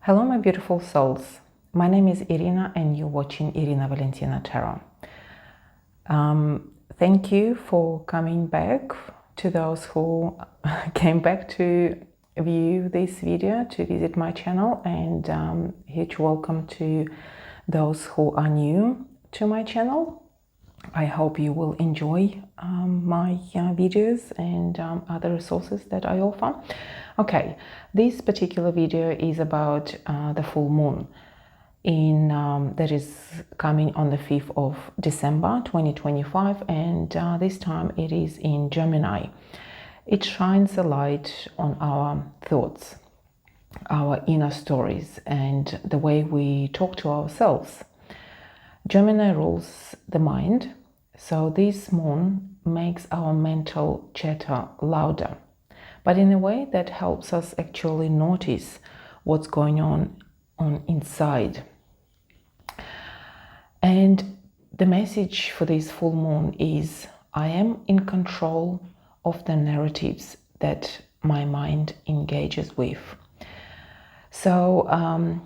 Hello, my beautiful souls. My name is Irina, and you're watching Irina Valentina Tarot. Thank you for coming back. To those who came back to view this video, to visit my channel, and huge welcome to those who are new to my channel. I hope you will enjoy my videos and other resources that I offer. Okay, this particular video is about the full moon that is coming on the 5th of December 2025, and this time it is in Gemini. It shines a light on our thoughts, our inner stories, and the way we talk to ourselves. Gemini rules the mind, so this moon makes our mental chatter louder, but in a way that helps us actually notice what's going on inside. And the message for this full moon is, I am in control of the narratives that my mind engages with. So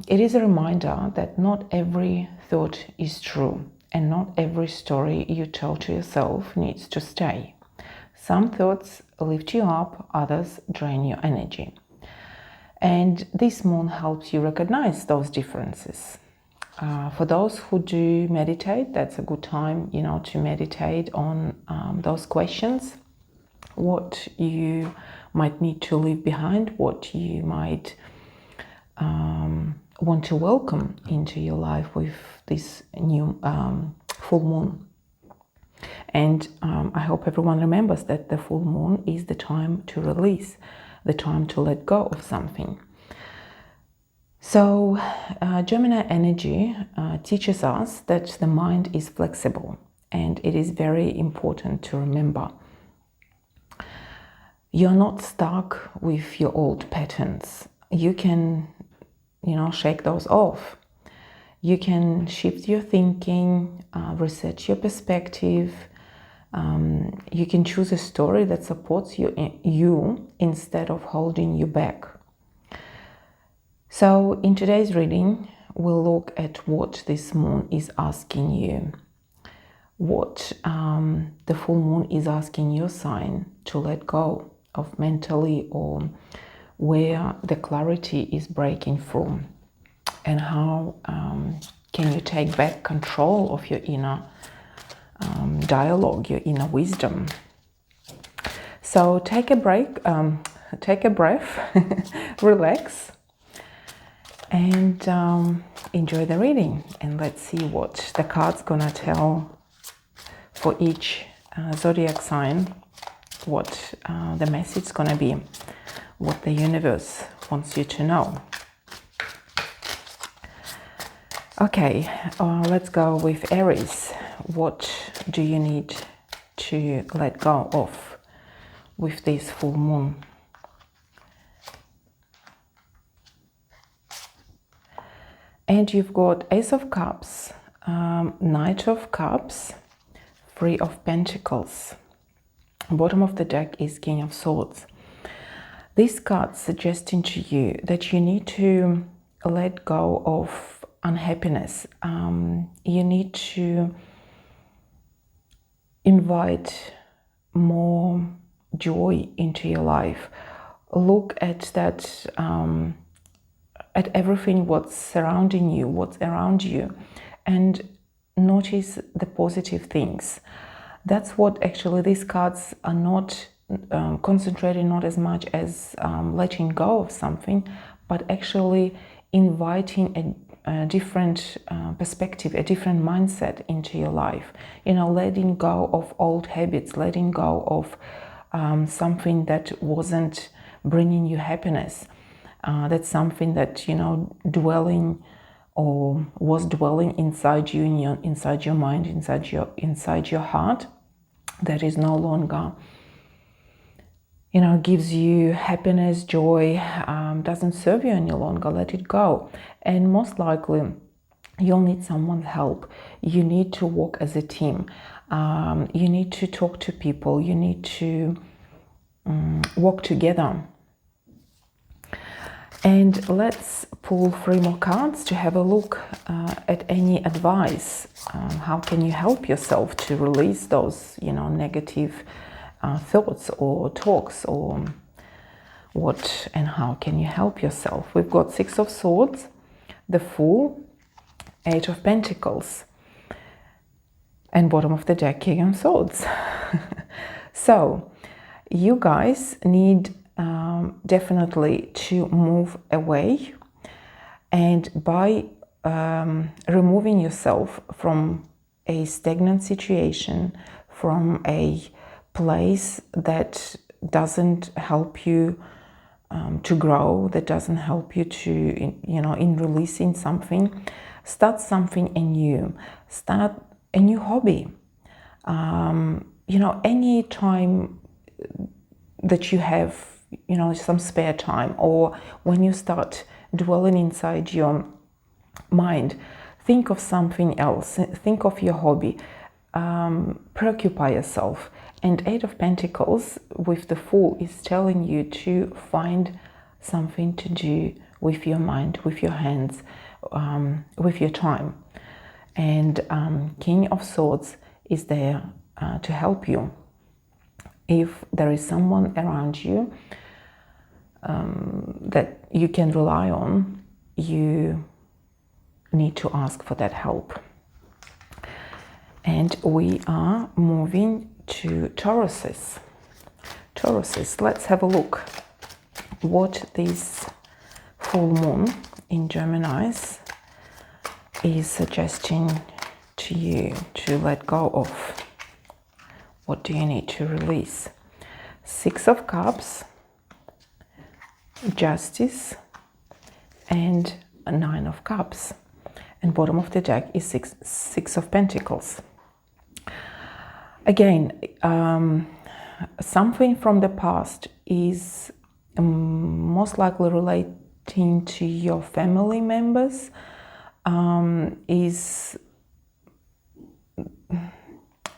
it is a reminder that not every thought is true, and not every story you tell to yourself needs to stay. Some thoughts lift you up, others drain your energy. And this moon helps you recognize those differences. For those who do meditate, that's a good time, to meditate on those questions. What you might need to leave behind, what you might want to welcome into your life with this new full moon. And I hope everyone remembers that the full moon is the time to release, the time to let go of something. So Gemini energy teaches us that the mind is flexible, and it is very important to remember. You're not stuck with your old patterns. You can, shake those off. You can shift your thinking, reset your perspective. You can choose a story that supports you instead of holding you back. So in today's reading, we'll look at what this moon is asking you, what the full moon is asking your sign to let go of mentally, or where the clarity is breaking through, and how can you take back control of your inner dialogue, your inner wisdom. So take a break, take a breath, relax, and enjoy the reading. And let's see what the card's gonna tell for each zodiac sign, what the message is gonna be, what the universe wants you to know. Okay, let's go with Aries. What do you need to let go of with this full moon? And you've got Ace of Cups, Knight of Cups, Three of Pentacles. Bottom of the deck is King of Swords. This card suggesting to you that you need to let go of unhappiness. You need to invite more joy into your life. Look at that, at everything what's surrounding you, what's around you, and notice the positive things. That's what actually these cards are not concentrating, not as much as letting go of something, but actually inviting a different perspective, a different mindset into your life. Letting go of old habits, letting go of something that wasn't bringing you happiness. That's something that, dwelling or was dwelling inside you, inside your mind, inside your heart, that is no longer, gives you happiness, joy, doesn't serve you any longer. Let it go. And most likely you'll need someone's help. You need to work as a team. You need to talk to people. You need to work together. And let's pull 3 more cards to have a look at any advice. How can you help yourself to release those, negative thoughts or talks, or what and how can you help yourself? We've got 6 of Swords, the Fool, 8 of Pentacles, and bottom of the deck, King of Swords. So you guys need definitely to move away, and by removing yourself from a stagnant situation, from a place that doesn't help you to grow, that doesn't help you to, in releasing something, start something anew, start a new hobby. Any time that you have, some spare time, or when you start dwelling inside your mind, think of something else, think of your hobby, preoccupy yourself. And 8 of Pentacles with the Fool is telling you to find something to do with your mind, with your hands, with your time. And King of Swords is there to help you. If there is someone around you that you can rely on, you need to ask for that help. And we are moving to Tauruses. Tauruses, let's have a look what this full moon in Gemini's is suggesting to you to let go of. What do you need to release? 6 of Cups, Justice, and a 9 of Cups. And bottom of the deck is six of Pentacles. Again, something from the past is most likely relating to your family members, is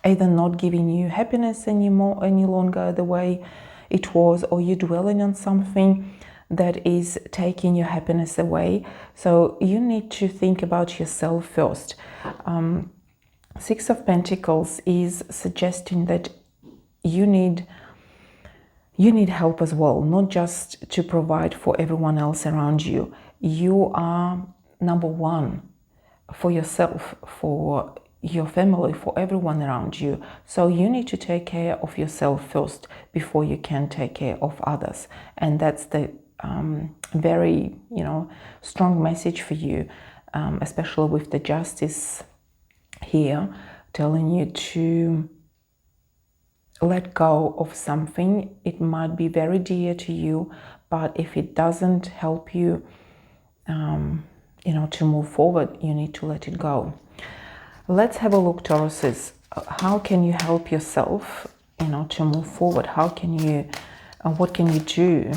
either not giving you happiness any longer the way it was, or you're dwelling on something that is taking your happiness away. So you need to think about yourself first. 6 of Pentacles is suggesting that you need help as well, not just to provide for everyone else around you. You are number one for yourself, for your family, for everyone around you. So you need to take care of yourself first before you can take care of others. And that's the very, strong message for you, especially with the Justice here, telling you to let go of something. It might be very dear to you, but if it doesn't help you, to move forward, you need to let it go. Let's have a look, Tauruses. How can you help yourself, to move forward? How can you, what can you do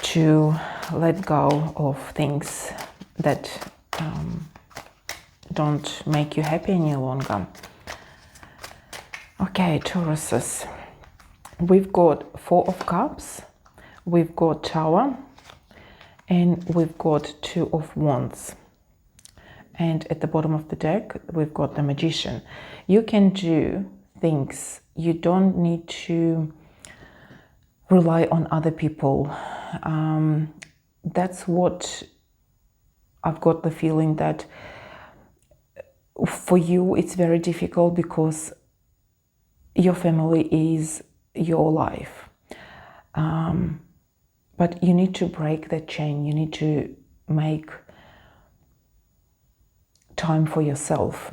to let go of things that don't make you happy any longer? Okay, Tauruses. We've got 4 of Cups, we've got Tower, and we've got 2 of Wands. And at the bottom of the deck, we've got the Magician. You can do things. You don't need to rely on other people. That's what I've got the feeling that for you, it's very difficult because your family is your life. But you need to break that chain. You need to make time for yourself.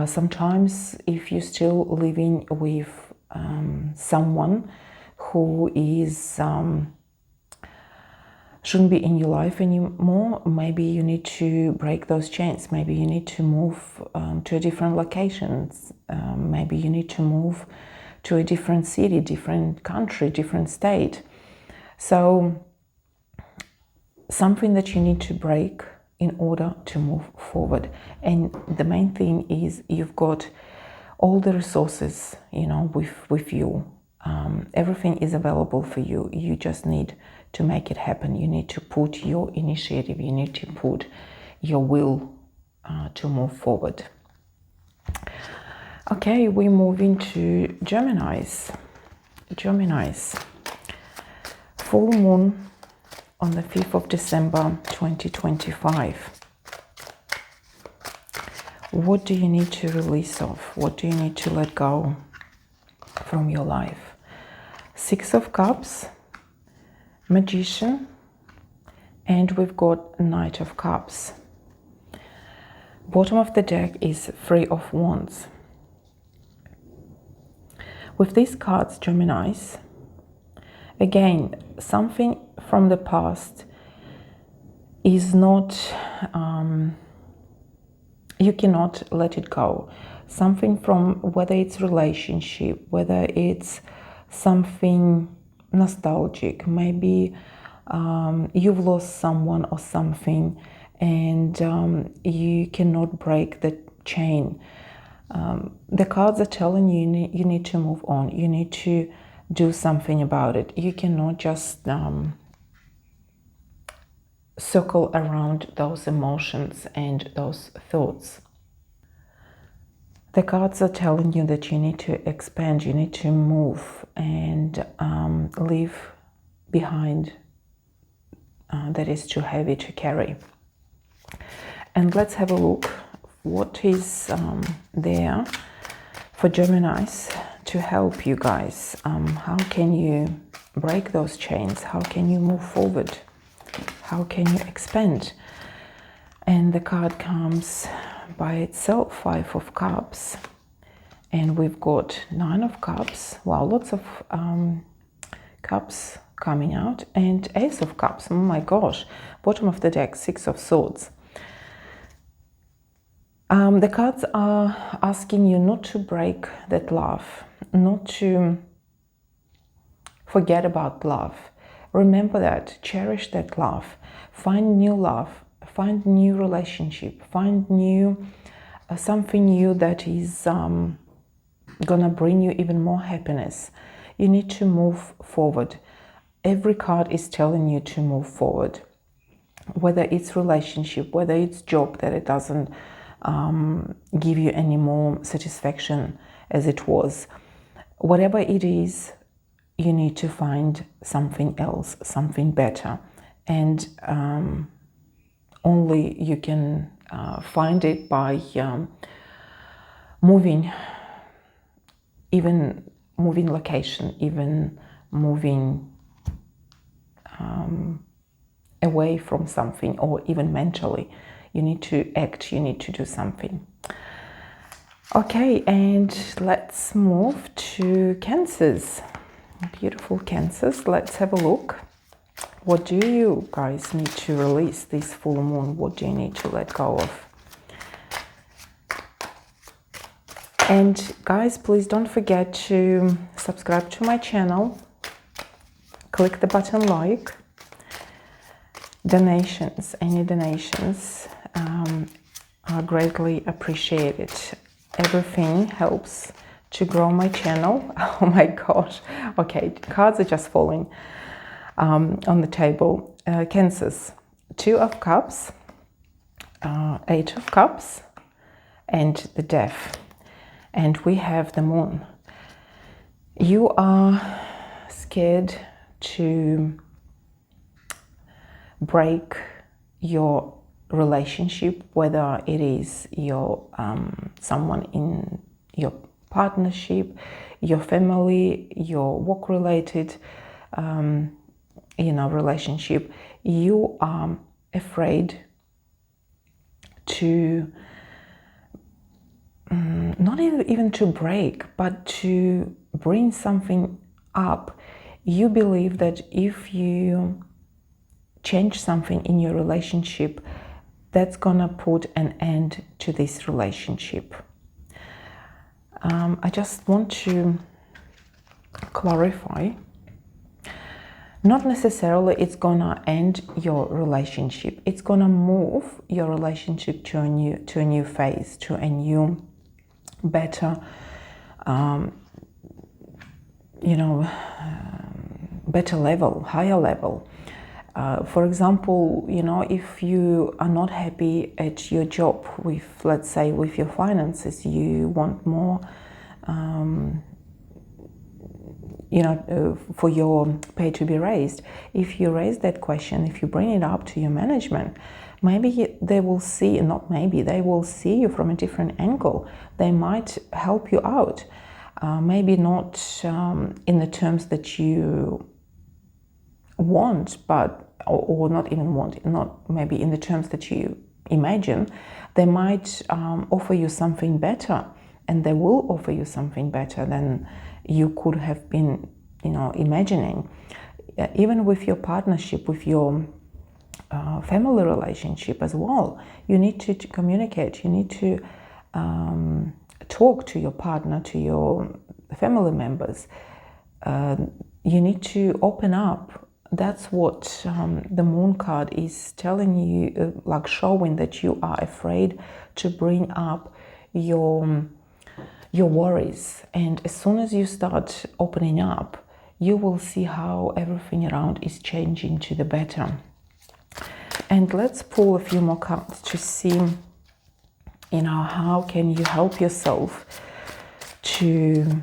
Sometimes if you're still living with someone who is shouldn't be in your life anymore, maybe you need to break those chains. Maybe you need to move to a different locations. Maybe you need to move to a different city, different country, different state. So something that you need to break in order to move forward. And the main thing is you've got all the resources, with you. Everything is available for you. You just need to make it happen. You need to put your initiative, you need to put your will to move forward. Okay, we move into Geminis. Full moon on the 5th of December 2025. What do you need to release of? What do you need to let go from your life? Six of Cups, Magician, and we've got Knight of Cups. Bottom of the deck is Three of Wands. With these cards, Geminis, again, something from the past is not, you cannot let it go. Something from, whether it's relationship, whether it's something nostalgic, maybe you've lost someone or something, and you cannot break the chain. The cards are telling you you need to move on. You need to do something about it. You cannot just circle around those emotions and those thoughts. The cards are telling you that you need to expand, you need to move and leave behind that is too heavy to carry. And let's have a look what is there for Geminis to help you guys. How can you break those chains? How can you move forward? How can you expand? And the card comes by itself, Five of Cups, and we've got Nine of Cups. Wow, lots of cups coming out, and Ace of Cups. Oh my gosh. Bottom of the deck, Six of Swords. The cards are asking you not to break that love, not to forget about love. Remember that, cherish that love, find new love, find new relationship, find new, something new that is gonna bring you even more happiness. You need to move forward. Every card is telling you to move forward, whether it's relationship, whether it's job that it doesn't give you any more satisfaction as it was. Whatever it is, you need to find something else, something better, and only you can find it by moving, even moving location, even moving away from something, or even mentally. You need to act, you need to do something. Okay, and let's move to Cancers. Beautiful Cancers. Let's have a look. What do you guys need to release this full moon? What do you need to let go of? And guys, please don't forget to subscribe to my channel. Click the button like. Donations, any donations are greatly appreciated. Everything helps to grow my channel. Oh my gosh. Okay, cards are just falling on the table. Cancers, Two of Cups, Eight of Cups, and the Death. And we have the Moon. You are scared to break your relationship, whether it is your someone in your partnership, your family, your work related relationship. You are afraid to not even to break, but to bring something up. You believe that if you change something in your relationship, that's gonna put an end to this relationship. I just want to clarify, not necessarily it's gonna end your relationship. It's gonna move your relationship to a new phase, to a new, better, better level, higher level. For example, you know, if you are not happy at your job with, let's say, with your finances, you want more, you know, for your pay to be raised. If you raise that question, if you bring it up to your management, maybe they will see, not maybe, they will see you from a different angle. They might help you out. Maybe not in the terms that you want, but or not even want, not maybe in the terms that you imagine. They might offer you something better, and they will offer you something better than you could have been, you know, imagining. Even with your partnership, with your family relationship as well, you need to communicate. You need to talk to your partner, to your family members. You need to open up. That's what the moon card is telling you, like showing that you are afraid to bring up your worries. And as soon as you start opening up, you will see how everything around is changing to the better. And let's pull a few more cards to see, you know, how can you help yourself to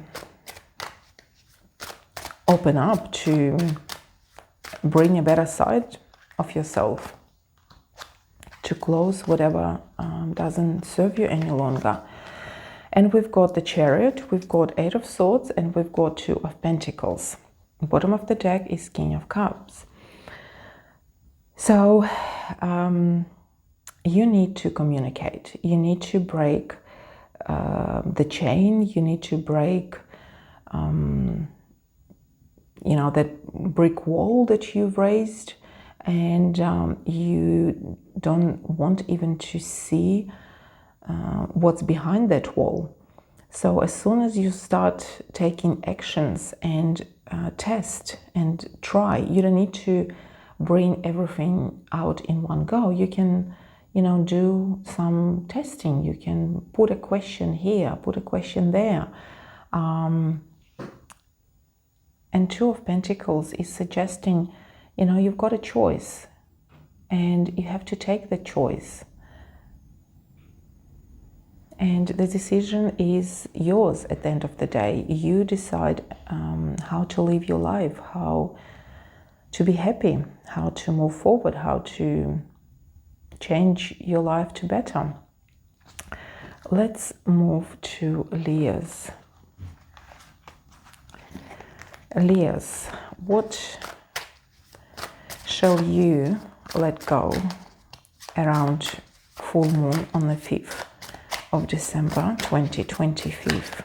open up, to bring a better side of yourself, to close whatever doesn't serve you any longer. And we've got the Chariot, we've got 8 of Swords, and we've got 2 of Pentacles. Bottom of the deck is King of Cups. So you need to communicate. You need to break the chain. You need to break, you know, that brick wall that you've raised, and you don't want even to see what's behind that wall. So as soon as you start taking actions and test and try, you don't need to bring everything out in one go. You can, you know, do some testing. You can put a question here, put a question there. And 2 of Pentacles is suggesting, you know, you've got a choice and you have to take the choice. And the decision is yours at the end of the day. You decide how to live your life, how to be happy, how to move forward, how to change your life to better. Let's move to Leos. Leos, what shall you let go around full moon on the 5th of December 2025?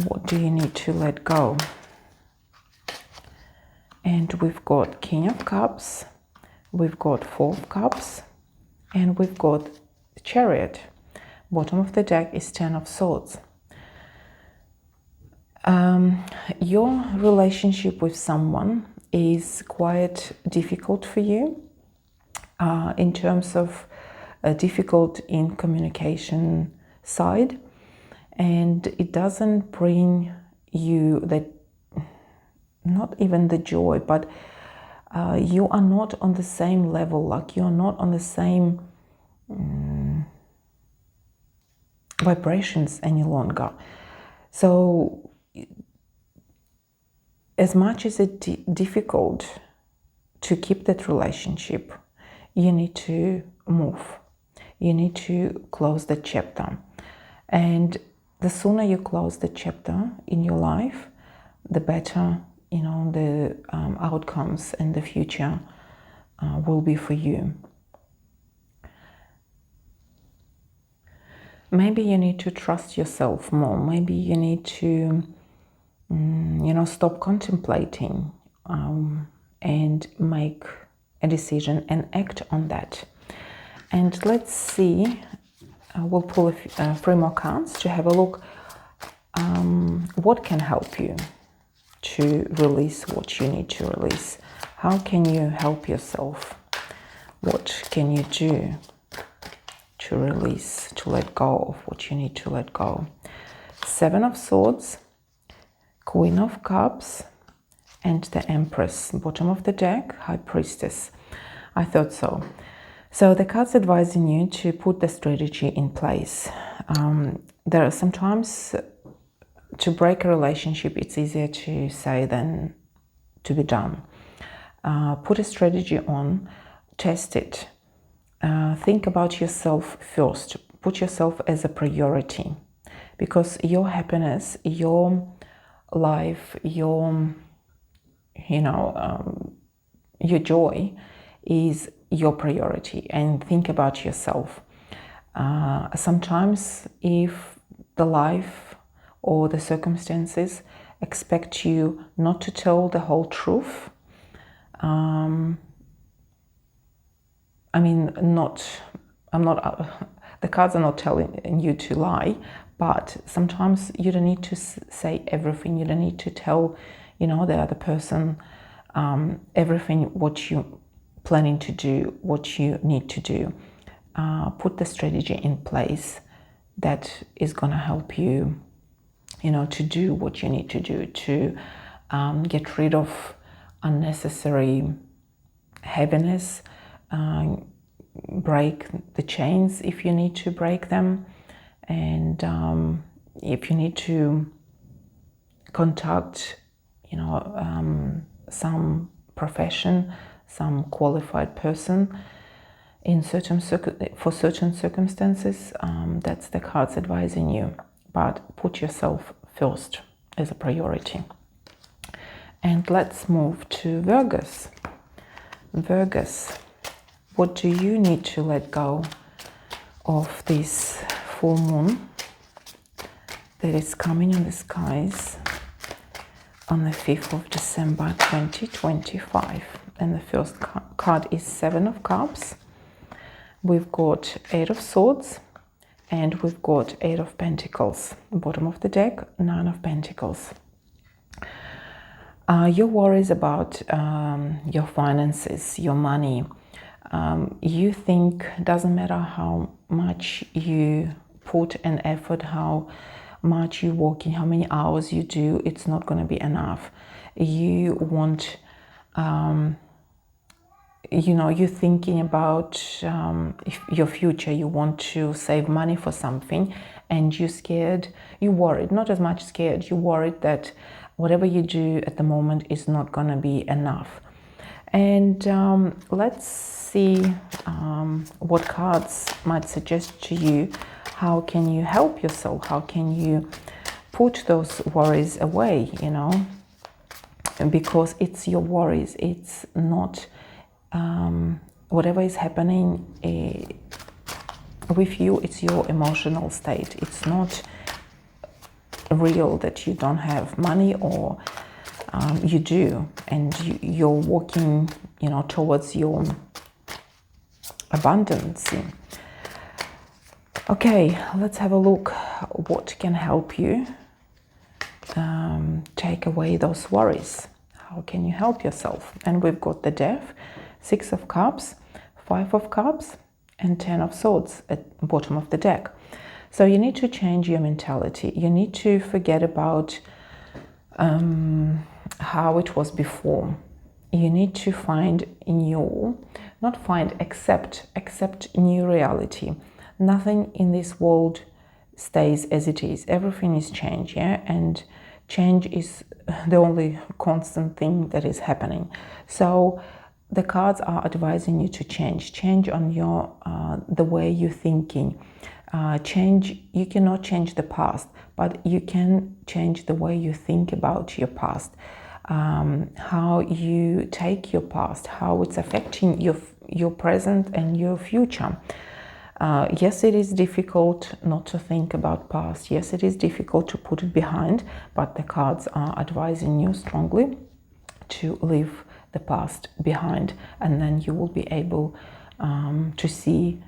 What do you need to let go? And we've got King of Cups, we've got 4 of Cups, and we've got the Chariot. Bottom of the deck is 10 of Swords. Your relationship with someone is quite difficult for you in terms of difficult in communication side, and it doesn't bring you that, not even the joy, but you are not on the same level, like you're not on the same vibrations any longer. So as much as it's difficult to keep that relationship, you need to move. You need to close the chapter. And the sooner you close the chapter in your life, the better, you know, the outcomes and the future will be for you. Maybe you need to trust yourself more. Maybe you need to, you know, stop contemplating and make a decision and act on that. And let's see, we'll pull 3 more cards to have a look what can help you to release what you need to release. How can you help yourself? What can you do to release, to let go of what you need to let go? 7 of Swords, Queen of Cups, and the Empress. Bottom of the deck, High Priestess. I thought so. So the cards advising you to put the strategy in place. There are sometimes to break a relationship, it's easier to say than to be done. Put a strategy on, test it. Think about yourself first. Put yourself as a priority, because your happiness, your life, your joy is your priority, and think about yourself. Sometimes if the life or the circumstances expect you not to tell the whole truth, the cards are not telling you to lie, but sometimes you don't need to say everything. You don't need to tell, the other person everything what you're planning to do, what you need to do. Put the strategy in place that is going to help you, to do what you need to do, to get rid of unnecessary heaviness, break the chains if you need to break them, and if you need to contact some profession, some qualified person for certain circumstances, that's the cards advising you. But put yourself first as a priority. And let's move to Virgos. Virgos, what do you need to let go of this full moon that is coming in the skies on the 5th of December 2025? And the first card is 7 of Cups. We've got 8 of Swords, and we've got 8 of Pentacles. Bottom of the deck, 9 of Pentacles. Your worries about your finances, your money, you think doesn't matter how much you put an effort, how much you work in, how many hours you do, it's not going to be enough. You want, you're thinking about your future. You want to save money for something, and you're scared, you're worried, not as much scared, you're worried that whatever you do at the moment is not going to be enough. And let's see what cards might suggest to you. How can you help yourself? How can you put those worries away, because it's your worries. It's not whatever is happening with you, it's your emotional state. It's not real that you don't have money, or you do, and you're walking towards your abundance. Okay, let's have a look what can help you take away those worries. How can you help yourself? And we've got the Death, 6 of Cups, 5 of Cups, and 10 of Swords at the bottom of the deck. So you need to change your mentality. You need to forget about how it was before. You need to accept new reality. Nothing in this world stays as it is. Everything is change, and change is the only constant thing that is happening. So the cards are advising you to change on your the way you're thinking. You cannot change the past, but you can change the way you think about your past, how you take your past, how it's affecting your present and your future. Yes, it is difficult not to think about past. Yes, it is difficult to put it behind, but the cards are advising you strongly to leave the past behind, and then you will be able to see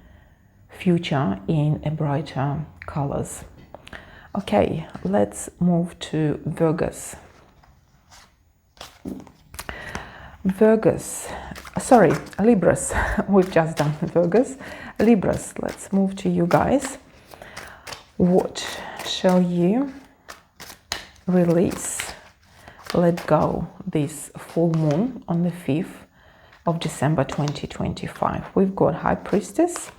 future in a brighter colors. Okay, let's move to Virgos. Libras. We've just done Virgos. Libras, let's move to you guys. What shall you release let go this full moon on the 5th of December 2025. We've got High Priestess,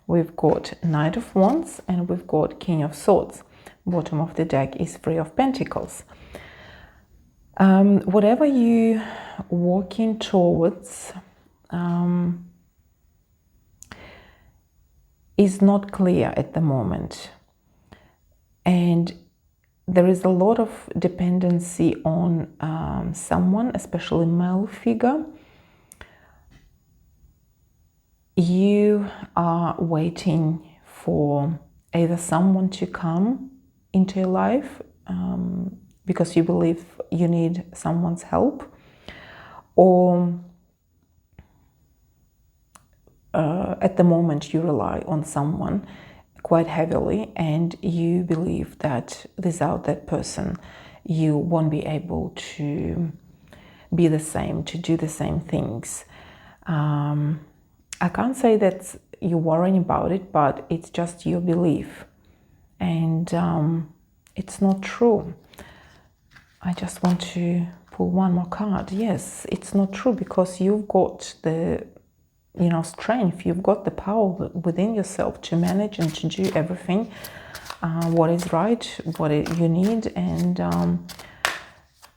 we've got Knight of Wands, and we've got King of Swords. Bottom of the deck is Three of Pentacles. Whatever you walking towards is not clear at the moment, and there is a lot of dependency on someone, especially male figure. You are waiting for either someone to come into your life because you believe you need someone's help, or at the moment you rely on someone quite heavily and you believe that without that person you won't be able to be the same, to do the same things. I can't say that you're worrying about it, but it's just your belief, and it's not true. I just want to pull one more card. Yes, it's not true, because you've got the strength, you've got the power within yourself to manage and to do everything what is right, what you need, and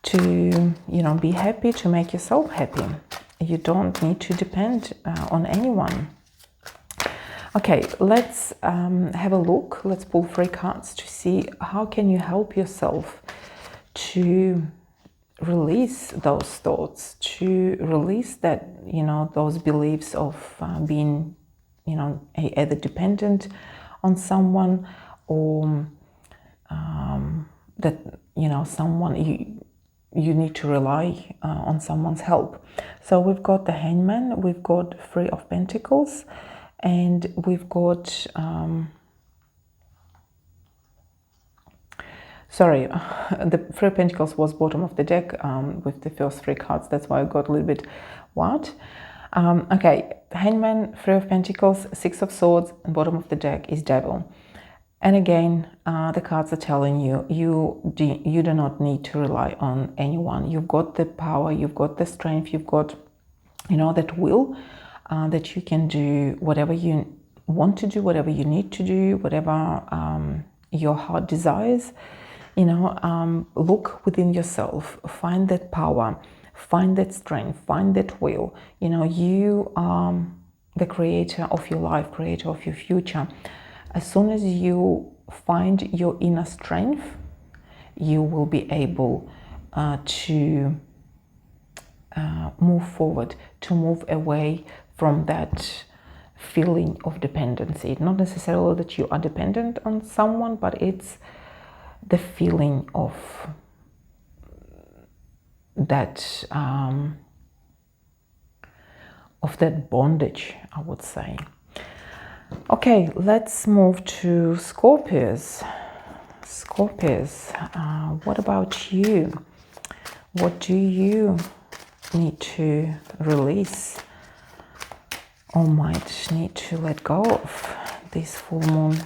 to be happy, to make yourself happy. You don't need to depend on anyone. Okay, let's have a look. Let's pull 3 cards to see how can you help yourself to release those thoughts, to release that, those beliefs of being, either dependent on someone, or that, someone you need to rely on someone's help. So we've got the Hangman, we've got Three of Pentacles, and we've got the Three of Pentacles was bottom of the deck with the first 3 cards. That's why I got a little bit what. Okay, Hangman, Three of Pentacles, Six of Swords, and bottom of the deck is Devil. And again, the cards are telling you, you do not need to rely on anyone. You've got the power, you've got the strength, you've got, that will, that you can do whatever you want to do, whatever you need to do, whatever your heart desires. Look within yourself, find that power, find that strength, find that will. You are the creator of your life, creator of your future. As soon as you find your inner strength, you will be able to move forward, to move away from that feeling of dependency. Not necessarily that you are dependent on someone, but it's the feeling of that bondage, I would say. Okay, let's move to Scorpios. Scorpios, what about you? What do you need to release or might need to let go of this full moon?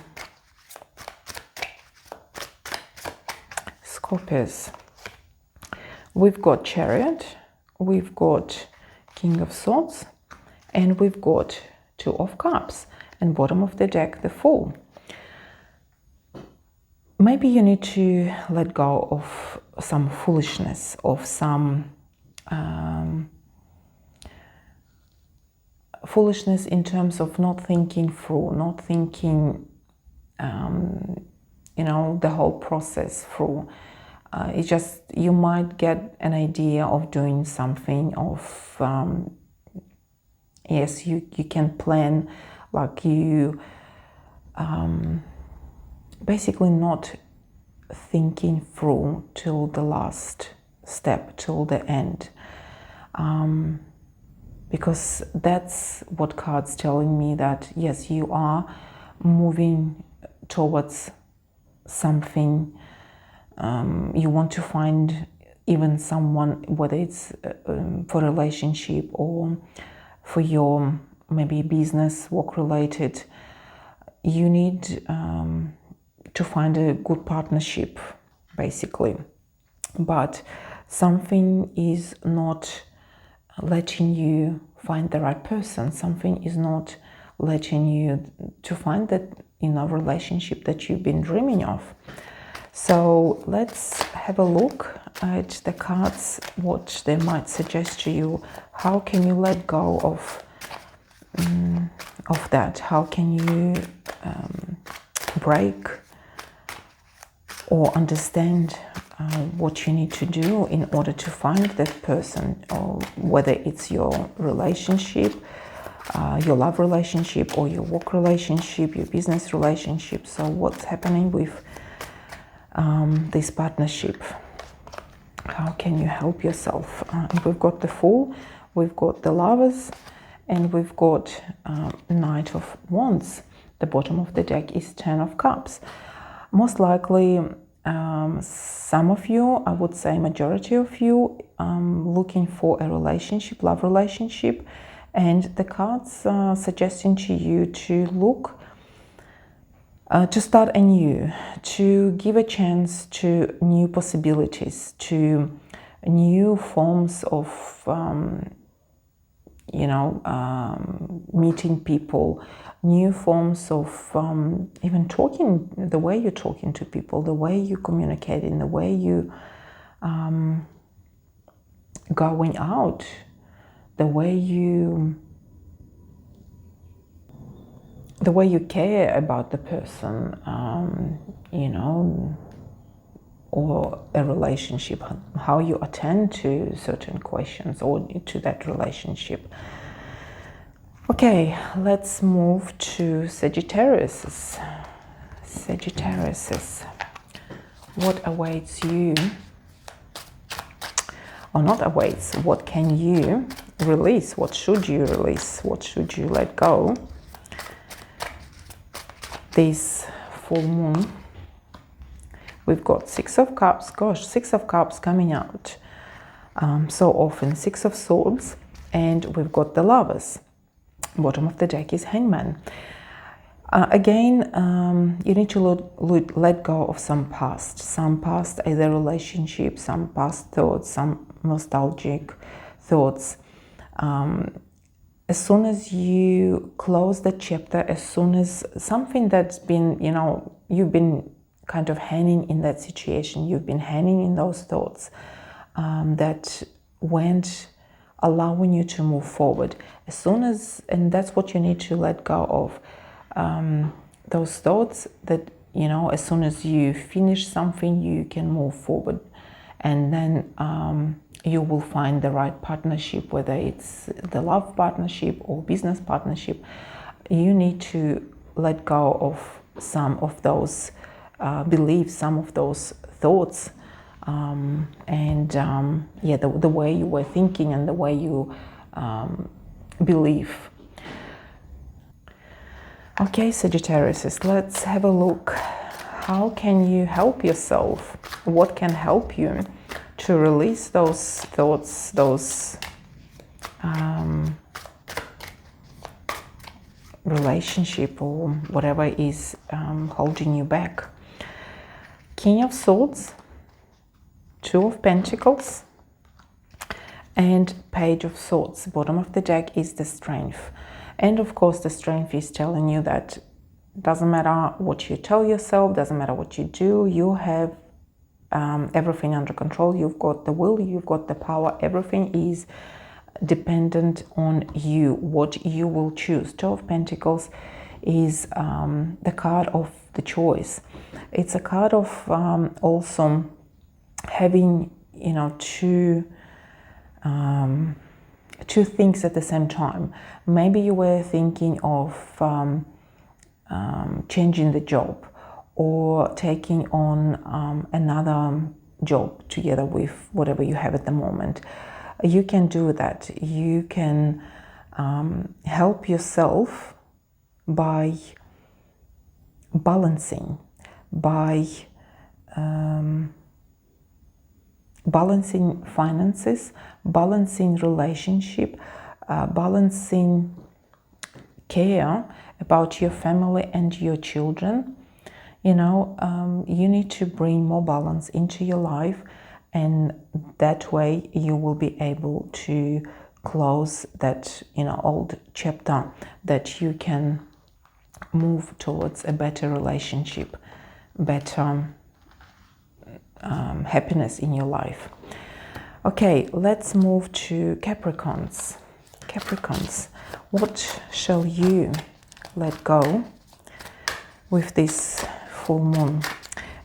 Scorpios, we've got Chariot, we've got King of Swords, and we've got Two of Cups, and bottom of the deck, the Fool. Maybe you need to let go of some foolishness, of some foolishness in terms of not thinking through, not thinking, the whole process through. It's just, you might get an idea of doing something, of, yes, you can plan, like you basically not thinking through till the last step, till the end, because that's what cards telling me, that yes, you are moving towards something. You want to find even someone, whether it's for a relationship or for your maybe business, work related. You need to find a good partnership, basically. But something is not letting you find the right person. Something is not letting you to find that, relationship that you've been dreaming of. So let's have a look at the cards, what they might suggest to you. How can you let go of that? How can you break or understand what you need to do in order to find that person, or whether it's your relationship, your love relationship, or your work relationship, your business relationship. So what's happening with this partnership? How can you help yourself? We've got the Fool, we've got the Lovers, and we've got Knight of Wands. The bottom of the deck is Ten of Cups. Most likely, some of you, I would say majority of you, looking for a relationship, love relationship, and the cards are suggesting to you to look, to start anew, to give a chance to new possibilities, to new forms of, meeting people, new forms of even talking, the way you're talking to people, the way you communicate, in the way you going out, the way you care about the person, or a relationship, how you attend to certain questions or to that relationship. Okay, let's move to Sagittarius. Sagittarius, what awaits you, or not awaits, what can you release? What should you release? What should you let go? This full moon, we've got Six of Cups. Gosh, Six of Cups coming out so often. Six of Swords, and we've got the Lovers. Bottom of the deck is Hangman. Again, you need to let go of some past either relationship, some past thoughts, some nostalgic thoughts. As soon as you close the chapter, as soon as something that's been, you've been kind of hanging in that situation, you've been hanging in those thoughts that weren't allowing you to move forward. As soon as, and that's what you need to let go of, those thoughts that, as soon as you finish something, you can move forward. And then you will find the right partnership, whether it's the love partnership or business partnership. You need to let go of some of those beliefs, some of those thoughts, the way you were thinking and the way you believe. Okay, Sagittarius, let's have a look. How can you help yourself? What can help you to release those thoughts, those relationship or whatever is holding you back? King of Swords, Two of Pentacles, and Page of Swords. Bottom of the deck is the Strength. And of course, the Strength is telling you that doesn't matter what you tell yourself, doesn't matter what you do, you have everything under control. You've got the will, you've got the power. Everything is dependent on you, what you will choose. Two of Pentacles is the card of the choice. It's a card of also having, two things at the same time. Maybe you were thinking of changing the job or taking on another job together with whatever you have at the moment. You can do that. You can help yourself by balancing, by balancing finances, balancing relationship, balancing care about your family and your children. You need to bring more balance into your life and that way you will be able to close that old chapter, that you can move towards a better relationship, better happiness in your life. Okay, let's move to Capricorns. Capricorns, what shall you let go with this full moon?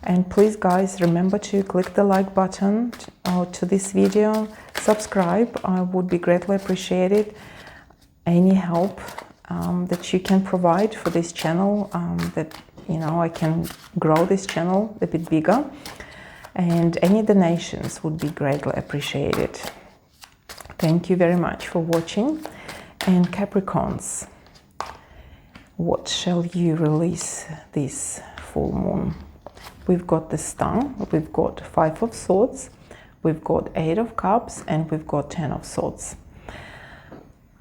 And please guys, remember to click the like button to this video, subscribe. I would be greatly appreciated. Any help that you can provide for this channel, that I can grow this channel a bit bigger, and any donations would be greatly appreciated. Thank you very much for watching. And Capricorns, what shall you release this full moon? We've got the Star, we've got 5 of Swords, we've got 8 of Cups, and we've got 10 of Swords.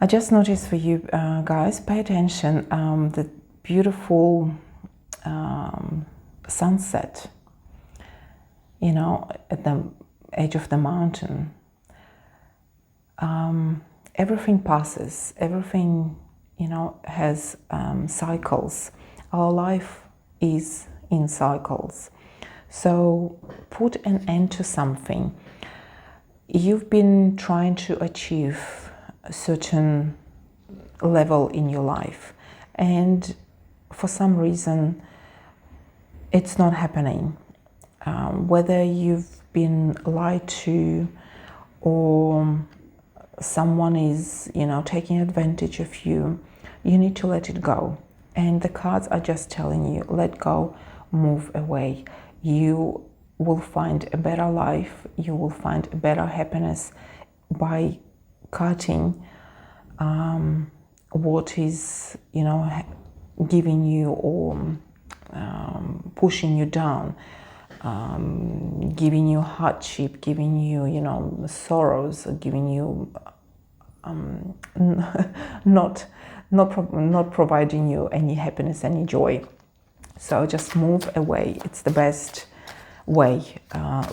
I just noticed for you guys, pay attention, the beautiful sunset, at the edge of the mountain. Everything passes, everything, has cycles. Our life is in cycles. So put an end to something. You've been trying to achieve a certain level in your life, and for some reason it's not happening. Whether you've been lied to, or someone is taking advantage of you, you need to let it go. And the cards are just telling you, let go, move away. You will find a better life, you will find a better happiness by cutting what is giving you, or pushing you down, giving you hardship, giving you sorrows, giving you not providing you any happiness, any joy. So just move away. It's the best way.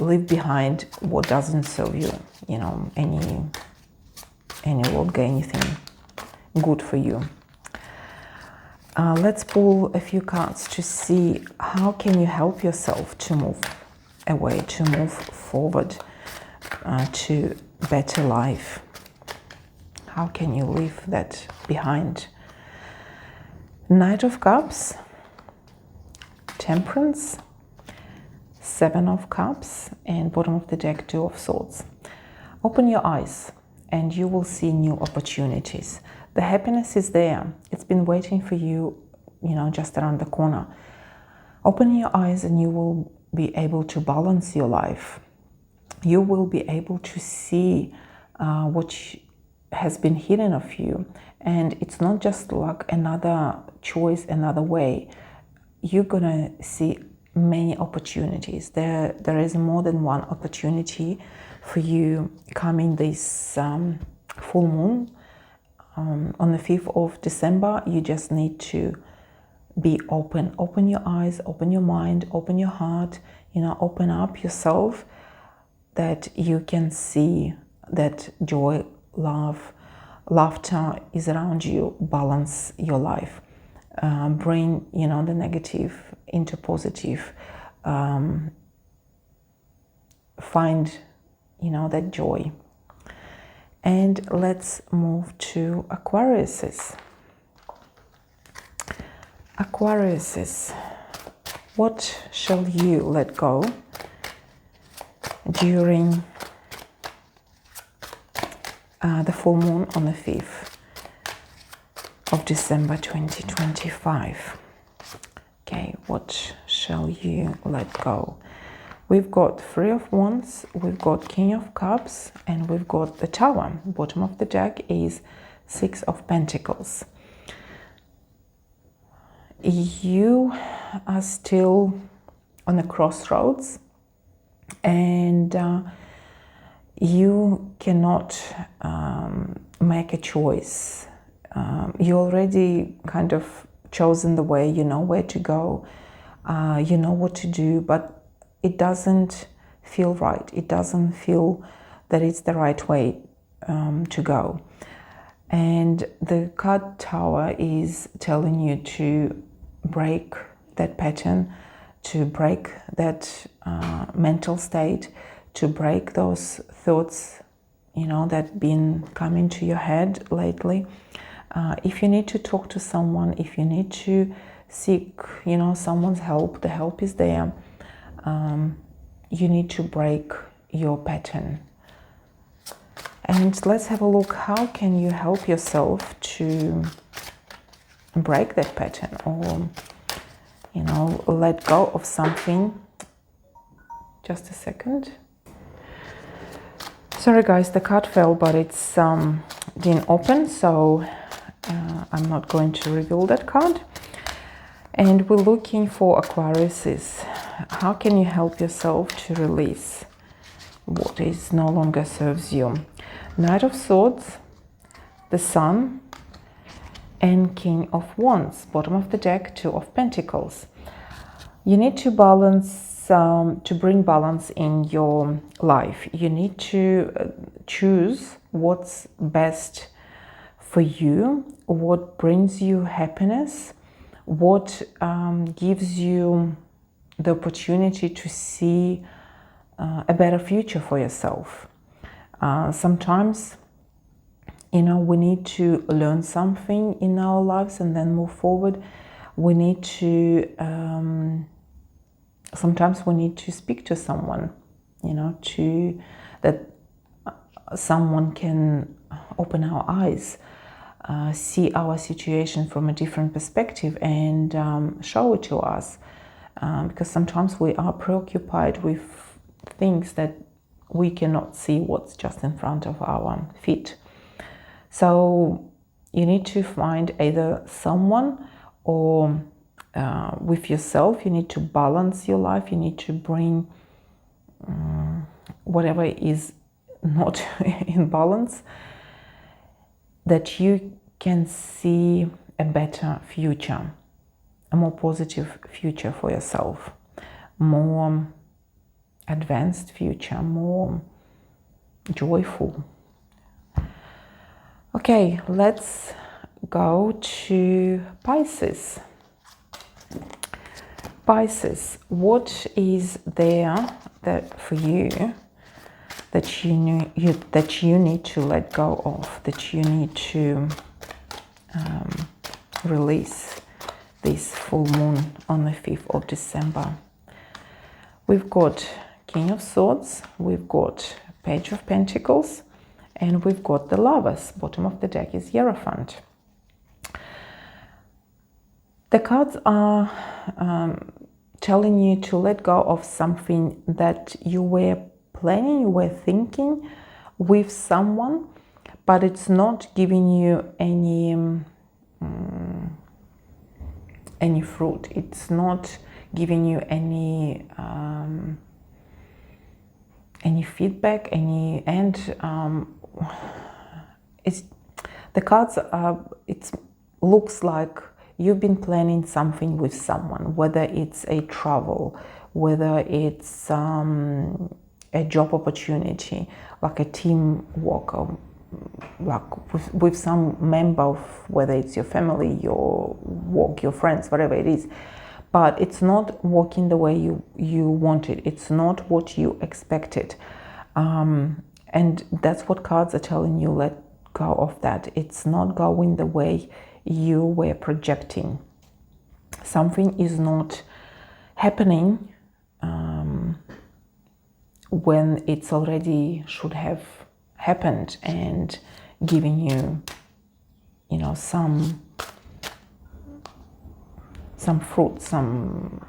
Leave behind what doesn't serve you, any longer anything good for you. Let's pull a few cards to see how can you help yourself to move away, to move forward, to better life. How can you leave that behind? Knight of Cups, Temperance, 7 of Cups, and bottom of the deck, 2 of Swords. Open your eyes and you will see new opportunities. The happiness is there. It's been waiting for you, just around the corner. Open your eyes and you will be able to balance your life. You will be able to see what has been hidden of you. And it's not just like another choice, another way. You're gonna see many opportunities. There is more than one opportunity for you coming this full moon. On the 5th of December, you just need to be open. Open your eyes, open your mind, open your heart, open up yourself, that you can see that joy, love, laughter is around you. Balance your life. Bring, the negative into positive. Find, that joy. And let's move to Aquariuses. Aquariuses, what shall you let go during the full moon on the 5th of December 2025? Okay, what shall you let go? We've got 3 of Wands, we've got King of Cups, and we've got the Tower. Bottom of the deck is 6 of Pentacles. You are still on a crossroads, and you cannot make a choice. You already kind of chosen the way, you know where to go, you know what to do, but it doesn't feel right. It doesn't feel that it's the right way to go. And the card Tower is telling you to break that pattern, to break that mental state, to break those thoughts, you know, that been coming to your head lately. If you need to talk to someone, if you need to seek, you know, someone's help, the help is there. You need to break your pattern. And let's have a look. How can you help yourself to break that pattern, or, you know, let go of something? Just a second. Sorry guys, the card fell, but it's didn't open, so I'm not going to reveal that card. And we're looking for Aquariuses. How can you help yourself to release what is no longer serves you? Knight of Swords, the Sun, and King of Wands. Bottom of the deck, Two of Pentacles. You need to balance, to bring balance in your life. You need to choose what's best for you, what brings you happiness, what gives you the opportunity to see a better future for yourself. Sometimes, you know, we need to learn something in our lives and then move forward. We need to, sometimes we need to speak to someone, you know, that someone can open our eyes, see our situation from a different perspective and show it to us. Because sometimes we are preoccupied with things that we cannot see what's just in front of our feet. So you need to find either someone or with yourself. You need to balance your life. You need to bring whatever is not in balance, that you can see a better future, a more positive future for yourself, more advanced future, more joyful. Okay, let's go to Pisces. Pisces, what is there that for you that you need to let go of, that you need to release this full moon on the 5th of December? We've got King of Swords, we've got Page of Pentacles, and we've got the Lovers. Bottom of the deck is Hierophant. The cards are telling you to let go of something that you were planning, you were thinking with someone, but it's not giving you any fruit. It's not giving you any feedback, it's the cards are. It looks like you've been planning something with someone, whether it's a travel, whether it's a job opportunity, like a team work, or like with some member of, whether it's your family, your work, your friends, whatever it is. But it's not working the way you wanted. It's not what you expected. And that's what cards are telling you, let go of that. It's not going the way you were projecting. Something is not happening when it's already should have happened and giving you, you know, some fruit, some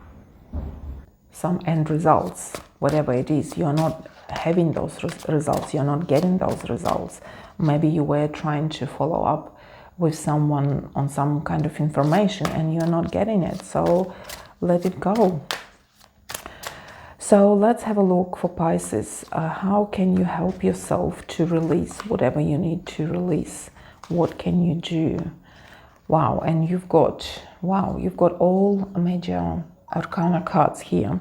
end results, whatever it is. You're not having those results, you're not getting those results. Maybe you were trying to follow up with someone on some kind of information and you're not getting it, so let it go. So let's have a look for Pisces. How can you help yourself to release whatever you need to release? What can you do? Wow, and you've got all major arcana cards here.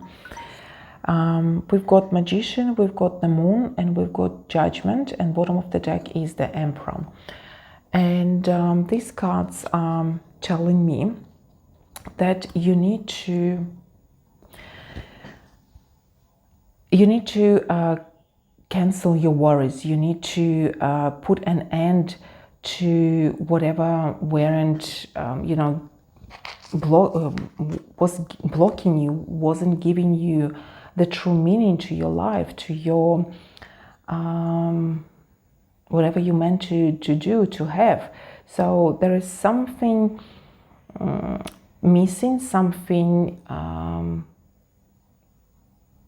We've got Magician, we've got the Moon, and we've got Judgment, and bottom of the deck is the Emperor. And these cards are telling me that you need to cancel your worries. You need to put an end to whatever weren't, was blocking you, wasn't giving you the true meaning to your life, to your whatever you meant to do, to have. So there is something missing, something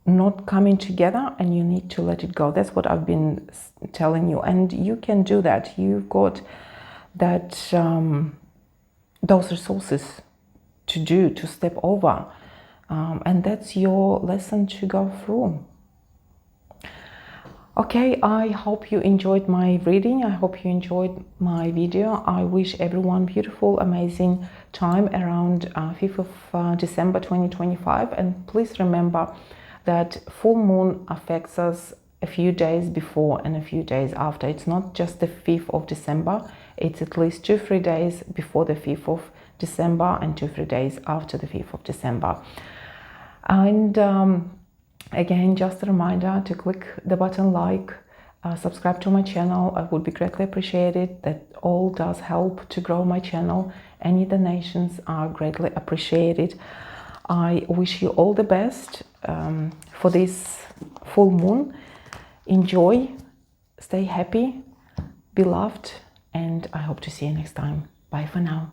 not coming together, and you need to let it go. That's what I've been telling you, and you can do that. You've got that those resources to step over, and that's your lesson to go through. Okay, I hope you enjoyed my reading. I hope you enjoyed my video. I wish everyone beautiful, amazing time around 5th of December 2025. And please remember that full moon affects us a few days before and a few days after. It's not just the 5th of December, it's at least 2-3 days before the 5th of December and 2-3 days after the 5th of December. And again, just a reminder to click the button like, subscribe to my channel. I would be greatly appreciated. That all does help to grow my channel. Any donations are greatly appreciated. I wish you all the best for this full moon. Enjoy, stay happy, be loved, and I hope to see you next time. Bye for now.